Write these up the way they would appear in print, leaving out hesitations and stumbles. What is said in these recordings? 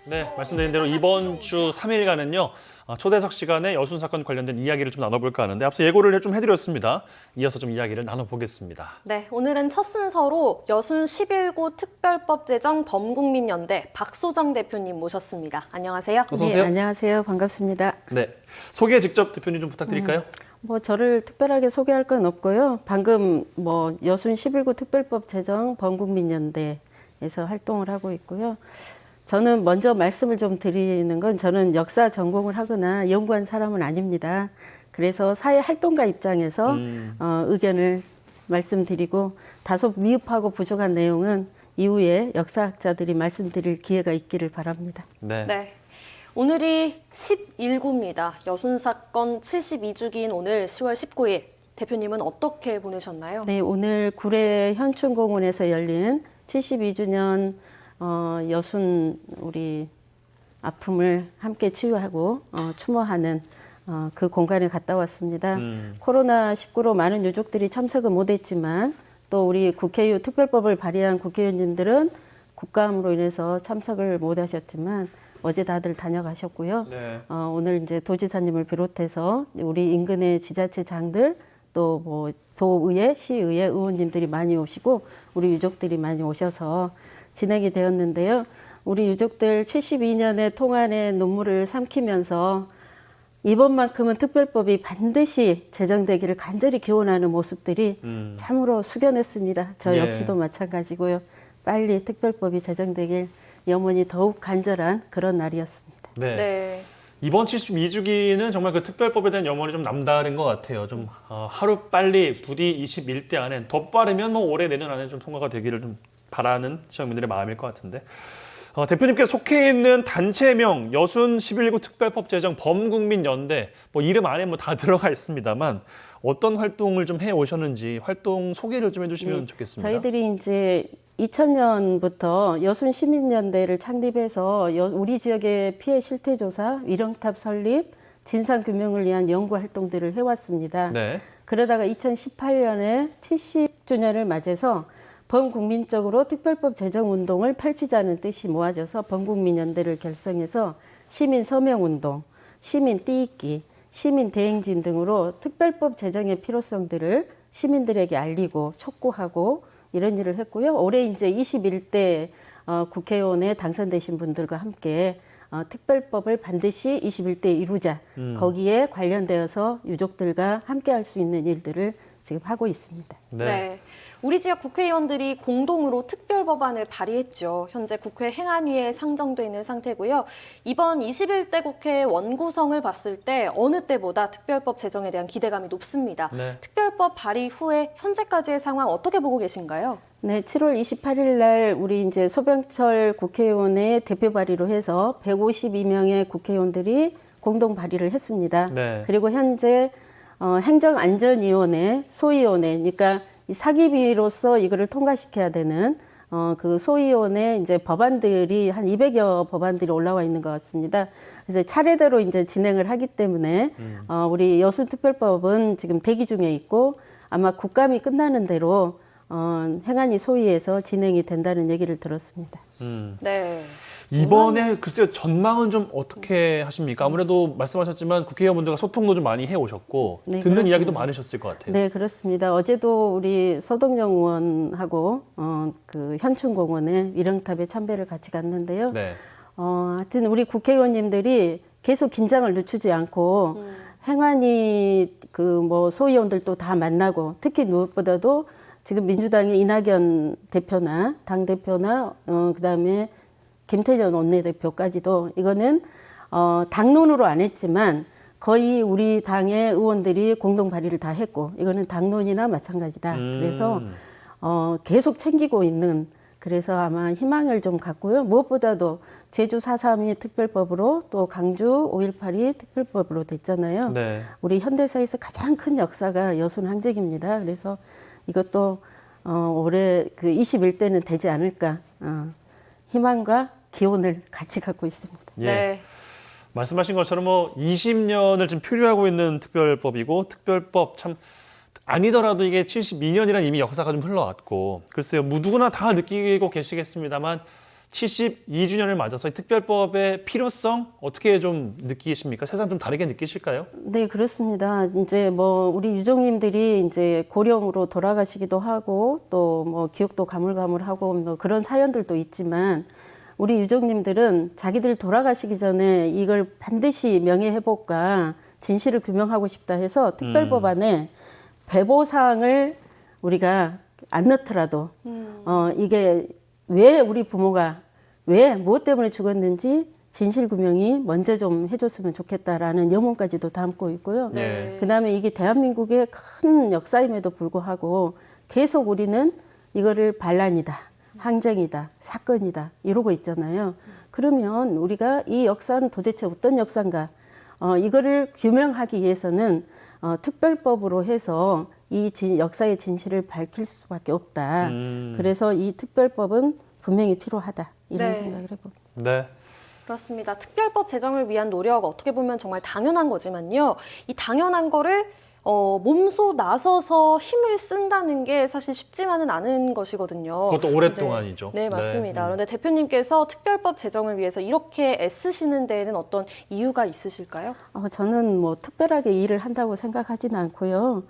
네, 말씀드린 대로 이번 주 3일간은요. 초대석 시간에 여순 사건 관련된 이야기를 좀 나눠볼까 하는데 앞서 예고를 좀 해드렸습니다. 이어서 좀 이야기를 나눠보겠습니다. 네, 오늘은 첫 순서로 여순 11구 특별법 제정 범국민연대 박소정 대표님 모셨습니다. 안녕하세요. 어서 오세요. 네, 안녕하세요. 반갑습니다. 네, 소개 직접 대표님 좀 부탁드릴까요? 저를 특별하게 소개할 건 없고요. 방금 여순 11구 특별법 제정 범국민연대에서 활동을 하고 있고요. 저는 먼저 말씀을 좀 드리는 건 저는 역사 전공을 하거나 연구한 사람은 아닙니다. 그래서 사회 활동가 입장에서 의견을 말씀드리고 다소 미흡하고 부족한 내용은 이후에 역사학자들이 말씀드릴 기회가 있기를 바랍니다. 네. 오늘이 11구입니다. 여순 사건 72주기인 오늘 10월 19일. 대표님은 어떻게 보내셨나요? 네, 오늘 구례 현충공원에서 열린 72주년 여순 우리 아픔을 함께 치유하고 추모하는 그 공간에 갔다 왔습니다. 코로나19로 많은 유족들이 참석은 못했지만 또 우리 국회의원 특별법을 발의한 국회의원님들은 국감으로 인해서 참석을 못하셨지만 어제 다들 다녀가셨고요. 네. 오늘 이제 도지사님을 비롯해서 우리 인근의 지자체장들 또 도의회, 시의회 의원님들이 많이 오시고 우리 유족들이 많이 오셔서 진행이 되었는데요. 우리 유족들 72년의 통안의 눈물을 삼키면서 이번만큼은 특별법이 반드시 제정되기를 간절히 기원하는 모습들이 참으로 숙연했습니다. 저 역시도 마찬가지고요. 빨리 특별법이 제정되길 염원이 더욱 간절한 그런 날이었습니다. 네. 이번 72주기는 정말 그 특별법에 대한 염원이 좀 남다른 것 같아요. 좀 하루 빨리 부디 21대 안에 더 빠르면 올해 내년 안에 좀 통과가 되기를 좀 바라는 시민들의 마음일 것 같은데 대표님께 속해 있는 단체명 여순 11구 특별법 제정 범국민연대 이름 안에 다 들어가 있습니다만 어떤 활동을 좀 해오셨는지 활동 소개를 좀 해주시면 좋겠습니다. 저희들이 이제 2000년부터 여순 시민연대를 창립해서 우리 지역의 피해 실태 조사, 위령탑 설립, 진상 규명을 위한 연구 활동들을 해왔습니다. 네. 그러다가 2018년에 70주년을 맞아서 범국민적으로 특별법 제정 운동을 펼치자는 뜻이 모아져서 범국민연대를 결성해서 시민 서명운동, 시민 띠입기, 시민 대행진 등으로 특별법 제정의 필요성들을 시민들에게 알리고 촉구하고 이런 일을 했고요. 올해 이제 21대 국회의원에 당선되신 분들과 함께 특별법을 반드시 21대에 이루자. 거기에 관련되어서 유족들과 함께 할 수 있는 일들을 지금 하고 있습니다. 네. 우리 지역 국회의원들이 공동으로 특별법안을 발의했죠. 현재 국회 행안위에 상정돼 있는 상태고요. 이번 21대 국회 원구성을 봤을 때 어느 때보다 특별법 제정에 대한 기대감이 높습니다. 네. 특별법 발의 후에 현재까지의 상황 어떻게 보고 계신가요? 네, 7월 28일 날 우리 이제 소병철 국회의원의 대표 발의로 해서 152명의 국회의원들이 공동 발의를 했습니다. 네. 그리고 현재 행정안전위원회, 소위원회, 그러니까 이 사기비로서 이거를 통과시켜야 되는 그 소위원회 이제 법안들이 한 200여 법안들이 올라와 있는 것 같습니다. 그래서 차례대로 이제 진행을 하기 때문에 우리 여순특별법은 지금 대기 중에 있고 아마 국감이 끝나는 대로 행안위 소위에서 진행이 된다는 얘기를 들었습니다. 네. 이번에 글쎄요 전망은 좀 어떻게 하십니까? 아무래도 말씀하셨지만 국회의원분들과 소통도 좀 많이 해오셨고 네, 듣는 그렇습니다. 이야기도 많으셨을 것 같아요. 네, 그렇습니다. 어제도 우리 서동영 의원하고 그 현충공원에 위령탑에 참배를 같이 갔는데요. 네. 하여튼 우리 국회의원님들이 계속 긴장을 늦추지 않고 행안위 소위원들도 다 만나고 특히 무엇보다도 지금 민주당의 이낙연 대표나 당대표나 그다음에 김태년 원내대표까지도 이거는 당론으로 안 했지만 거의 우리 당의 의원들이 공동 발의를 다 했고 이거는 당론이나 마찬가지다. 그래서 계속 챙기고 있는 그래서 아마 희망을 좀 갖고요. 무엇보다도 제주 4.3이 특별법으로 또 강주 5.18이 특별법으로 됐잖아요. 네. 우리 현대사에서 가장 큰 역사가 여순 항쟁입니다. 그래서 이것도 올해 그 21대는 되지 않을까 희망과 기원을 같이 갖고 있습니다. 예. 네. 말씀하신 것처럼 20년을 지금 표류하고 있는 특별법이고 특별법 참 아니더라도 이게 72년이란 이미 역사가 좀 흘러왔고 글쎄요 누구나 다 느끼고 계시겠습니다만 72주년을 맞아서 이 특별법의 필요성 어떻게 좀 느끼십니까? 세상 좀 다르게 느끼실까요? 네, 그렇습니다. 이제 뭐 우리 유족님들이 이제 고령으로 돌아가시기도 하고 또 뭐 기억도 가물가물하고 뭐 그런 사연들도 있지만 우리 유족님들은 자기들 돌아가시기 전에 이걸 반드시 명예회복과 진실을 규명하고 싶다 해서 특별법안에 배보상을 우리가 안 넣더라도 이게 왜 우리 부모가 왜 무엇 때문에 죽었는지 진실 규명이 먼저 좀 해줬으면 좋겠다라는 염원까지도 담고 있고요. 네. 그다음에 이게 대한민국의 큰 역사임에도 불구하고 계속 우리는 이거를 반란이다, 항쟁이다, 사건이다 이러고 있잖아요. 그러면 우리가 이 역사는 도대체 어떤 역사인가? 이거를 규명하기 위해서는 특별법으로 해서 이 역사의 진실을 밝힐 수밖에 없다. 그래서 이 특별법은 분명히 필요하다. 이런 네. 생각을 해봅니다. 네. 그렇습니다. 특별법 제정을 위한 노력 어떻게 보면 정말 당연한 거지만요. 이 당연한 거를 몸소 나서서 힘을 쓴다는 게 사실 쉽지만은 않은 것이거든요. 그것도 오랫동안이죠. 네, 맞습니다. 네. 그런데 대표님께서 특별법 제정을 위해서 이렇게 애쓰시는 데에는 어떤 이유가 있으실까요? 저는 뭐 특별하게 일을 한다고 생각하지는 않고요.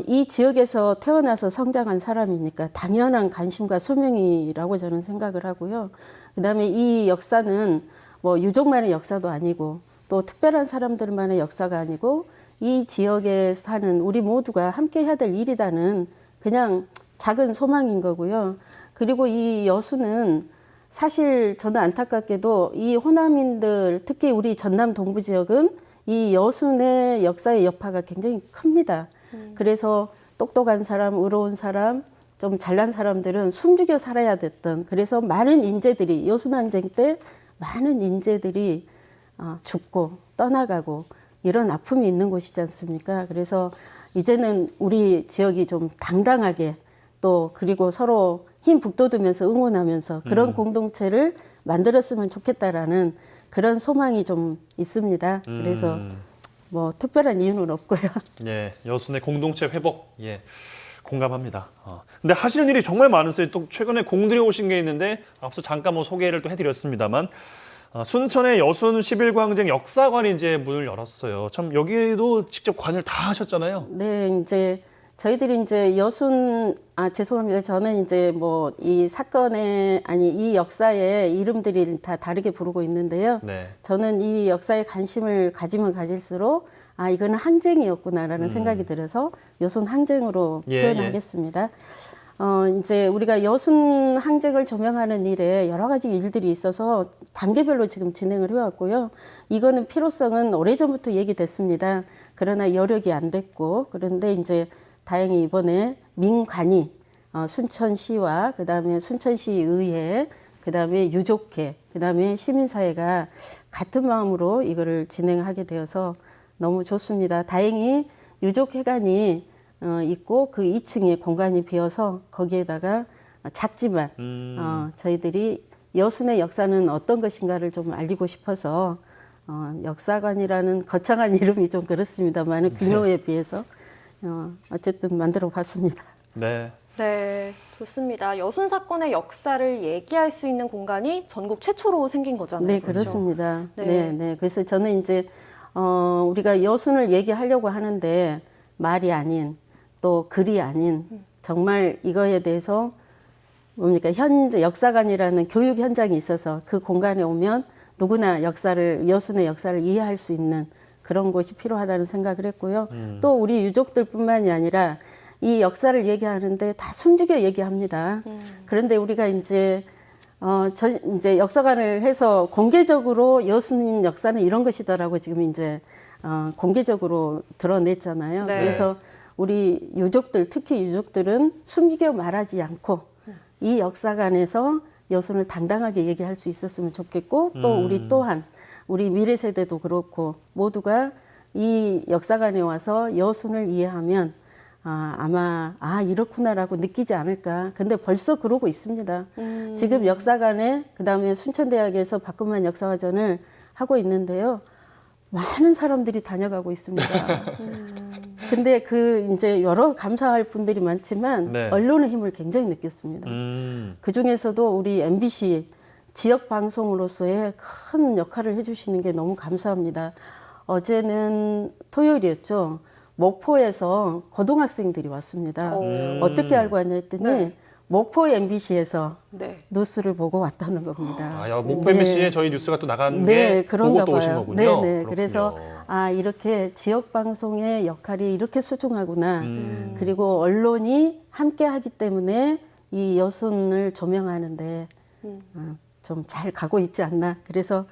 이 지역에서 태어나서 성장한 사람이니까 당연한 관심과 소명이라고 저는 생각을 하고요. 그다음에 이 역사는 뭐 유족만의 역사도 아니고 또 특별한 사람들만의 역사가 아니고 이 지역에 사는 우리 모두가 함께 해야 될 일이라는 그냥 작은 소망인 거고요. 그리고 이 여수는 사실 저는 안타깝게도 이 호남인들 특히 우리 전남 동부 지역은 이 여순의 역사의 여파가 굉장히 큽니다. 그래서 똑똑한 사람, 의로운 사람, 좀 잘난 사람들은 숨죽여 살아야 됐던 그래서 많은 인재들이 여순항쟁 때 많은 인재들이 죽고 떠나가고 이런 아픔이 있는 곳이지 않습니까? 그래서 이제는 우리 지역이 좀 당당하게 또 그리고 서로 힘 북돋으면서 응원하면서 그런 공동체를 만들었으면 좋겠다라는 그런 소망이 좀 있습니다. 그래서 뭐 특별한 이유는 없고요. 예, 여순의 공동체 회복, 예, 공감합니다. 근데 하시는 일이 정말 많으세요. 또 최근에 공들여 오신 게 있는데 앞서 잠깐 뭐 소개를 또 해드렸습니다만 순천의 여순 11광쟁 역사관이 이제 문을 열었어요. 참 여기에도 직접 관여를 다 하셨잖아요. 네, 이제 저희들이 이제 죄송합니다. 저는 이제 뭐 이 사건의 이 역사의 이름들이 다 다르게 부르고 있는데요. 네. 저는 이 역사에 관심을 가지면 가질수록 이거는 항쟁이었구나라는 생각이 들어서 여순 항쟁으로 표현하겠습니다. 이제 우리가 여순 항쟁을 조명하는 일에 여러 가지 일들이 있어서 단계별로 지금 진행을 해왔고요. 이거는 필요성은 오래전부터 얘기됐습니다. 그러나 여력이 안 됐고 그런데 이제 다행히 이번에 민관이 순천시와 그다음에 순천시의회 그다음에 유족회 그다음에 시민사회가 같은 마음으로 이거를 진행하게 되어서 너무 좋습니다. 다행히 유족회관이 있고 그 2층에 공간이 비어서 거기에다가 작지만 저희들이 여순의 역사는 어떤 것인가를 좀 알리고 싶어서 역사관이라는 거창한 이름이 좀 그렇습니다만 규모에 비해서 어쨌든 만들어 봤습니다. 네. 네, 좋습니다. 여순 사건의 역사를 얘기할 수 있는 공간이 전국 최초로 생긴 거잖아요. 네, 그렇죠? 그렇습니다. 네. 네. 그래서 저는 이제 우리가 여순을 얘기하려고 하는데 말이 아닌 또 글이 아닌 정말 이거에 대해서 뭡니까 현재 역사관이라는 교육 현장이 있어서 그 공간에 오면 누구나 여순의 역사를 이해할 수 있는 그런 곳이 필요하다는 생각을 했고요. 또 우리 유족들뿐만이 아니라 이 역사를 얘기하는데 다 숨죽여 얘기합니다. 그런데 우리가 이제 역사관을 해서 공개적으로 여순 역사는 이런 것이다라고 지금 이제 공개적으로 드러냈잖아요. 네. 그래서 우리 유족들, 특히 유족들은 숨기겨 말하지 않고 이 역사관에서 여순을 당당하게 얘기할 수 있었으면 좋겠고 또 우리 또한 우리 미래 세대도 그렇고 모두가 이 역사관에 와서 여순을 이해하면 아마 이렇구나라고 느끼지 않을까. 근데 벌써 그러고 있습니다. 지금 역사관에 그다음에 순천대학에서 박근만 역사화전을 하고 있는데요. 많은 사람들이 다녀가고 있습니다. 근데 이제 여러 감사할 분들이 많지만 네. 언론의 힘을 굉장히 느꼈습니다. 그 중에서도 우리 MBC 지역 방송으로서의 큰 역할을 해주시는 게 너무 감사합니다. 어제는 토요일이었죠. 목포에서 고등학생들이 왔습니다. 어떻게 알고 왔냐 했더니 네. 목포 MBC에서 네. 뉴스를 보고 왔다는 겁니다. 아, 야, 목포 MBC에 저희 뉴스가 또 나간 네, 게 그런가 보고 또 오신 봐요. 거군요. 네네. 그렇군요. 그래서 아 이렇게 지역 방송의 역할이 이렇게 소중하구나. 그리고 언론이 함께하기 때문에 이 여순을 조명하는데 좀 잘 가고 있지 않나. 그래서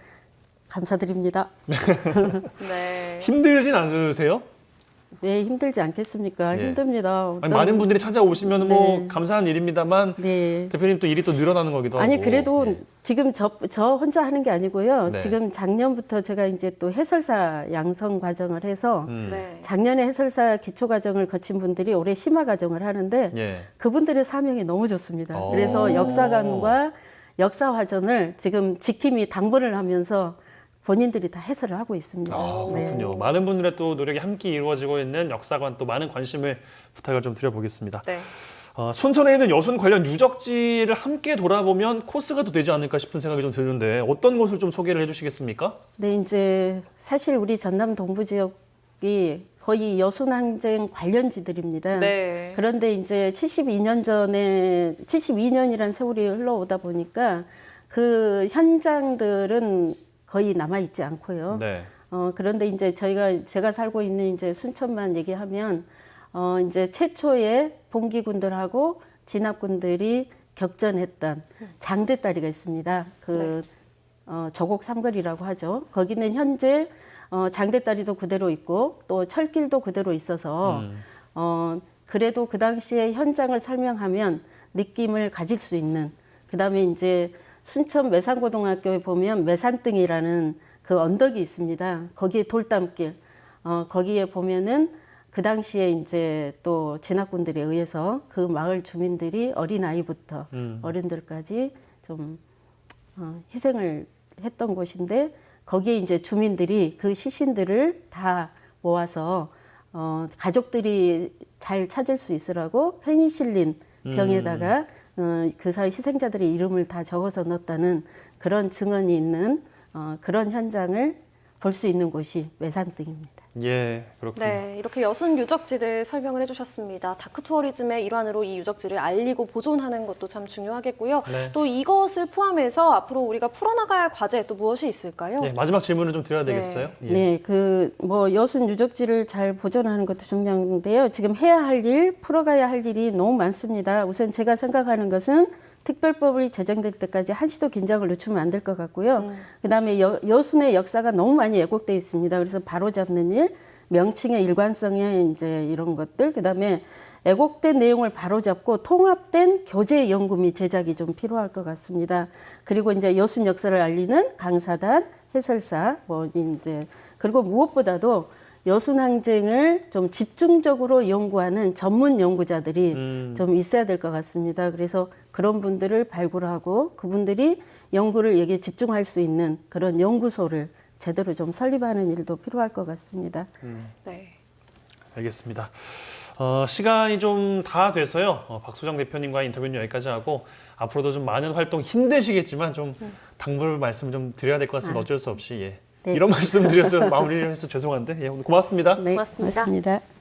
감사드립니다. 네. 힘들진 않으세요? 왜 힘들지 않겠습니까? 예. 힘듭니다. 아니, 많은 분들이 찾아오시면 뭐 네. 감사한 일입니다만 네. 대표님 또 일이 또 늘어나는 거기도 아니 하고. 그래도 예. 지금 저 혼자 하는 게 아니고요. 네. 지금 작년부터 제가 이제 또 해설사 양성 과정을 해서 네. 작년에 해설사 기초 과정을 거친 분들이 올해 심화 과정을 하는데 예. 그분들의 사명이 너무 좋습니다. 오. 그래서 역사관과 역사화전을 지금 지킴이 당번을 하면서 본인들이 다 해설을 하고 있습니다. 아, 네. 그렇군요. 많은 분들의 또 노력이 함께 이루어지고 있는 역사관 또 많은 관심을 부탁을 좀 드려보겠습니다. 네. 순천에 있는 여순 관련 유적지를 함께 돌아보면 코스가 또 되지 않을까 싶은 생각이 좀 드는데 어떤 것을 좀 소개를 해주시겠습니까? 네, 이제 사실 우리 전남 동부 지역이 거의 여순항쟁 관련지들입니다. 네. 그런데 이제 72년이란 세월이 흘러오다 보니까 그 현장들은 거의 남아있지 않고요. 네. 그런데 이제 제가 살고 있는 이제 순천만 얘기하면, 이제 최초의 봉기군들하고 진압군들이 격전했던 장대다리가 있습니다. 조곡 삼거리라고 하죠. 거기는 현재 장대다리도 그대로 있고 또 철길도 그대로 있어서 그래도 그 당시에 현장을 설명하면 느낌을 가질 수 있는. 그다음에 이제 순천 매산고등학교에 보면 매산등이라는 그 언덕이 있습니다. 거기에 돌담길, 거기에 보면은 그 당시에 이제 또 진압군들에 의해서 그 마을 주민들이 어린 아이부터 어른들까지 좀 희생을 했던 곳인데 거기에 이제 주민들이 그 시신들을 다 모아서 가족들이 잘 찾을 수 있으라고 페니실린 병에다가 그 사이 희생자들의 이름을 다 적어서 넣었다는 그런 증언이 있는 그런 현장을 볼 수 있는 곳이 매산등입니다. 예, 그렇군요. 네, 이렇게 여순 유적지들 설명을 해주셨습니다. 다크 투어리즘의 일환으로 이 유적지를 알리고 보존하는 것도 참 중요하겠고요. 네. 또 이것을 포함해서 앞으로 우리가 풀어나가야 할 과제 또 무엇이 있을까요? 예, 마지막 질문을 좀 드려야 되겠어요? 예. 네, 뭐 여순 유적지를 잘 보존하는 것도 중요한데요. 지금 해야 할 일, 풀어가야 할 일이 너무 많습니다. 우선 제가 생각하는 것은 특별법이 제정될 때까지 한시도 긴장을 늦추면 안 될 것 같고요. 그다음에 여순의 역사가 너무 많이 왜곡돼 있습니다. 그래서 바로잡는 일, 명칭의 일관성에 이제 이런 것들, 그다음에 왜곡된 내용을 바로잡고 통합된 교재 연구 및 제작이 좀 필요할 것 같습니다. 그리고 이제 여순 역사를 알리는 강사단, 해설사, 그리고 무엇보다도 여순항쟁을 좀 집중적으로 연구하는 전문 연구자들이 좀 있어야 될 것 같습니다. 그래서 그런 분들을 발굴하고 그분들이 연구를 여기에 집중할 수 있는 그런 연구소를 제대로 좀 설립하는 일도 필요할 것 같습니다. 네. 알겠습니다. 시간이 좀 다 돼서요. 박소정 대표님과 인터뷰는 여기까지 하고 앞으로도 좀 많은 활동 힘드시겠지만 좀 당부를 말씀 좀 드려야 될 것 같습니다. 어쩔 수 없이. 예. 네. 이런 말씀 드려서 마무리를 해서 죄송한데 예, 오늘 고맙습니다. 네, 고맙습니다. 고맙습니다.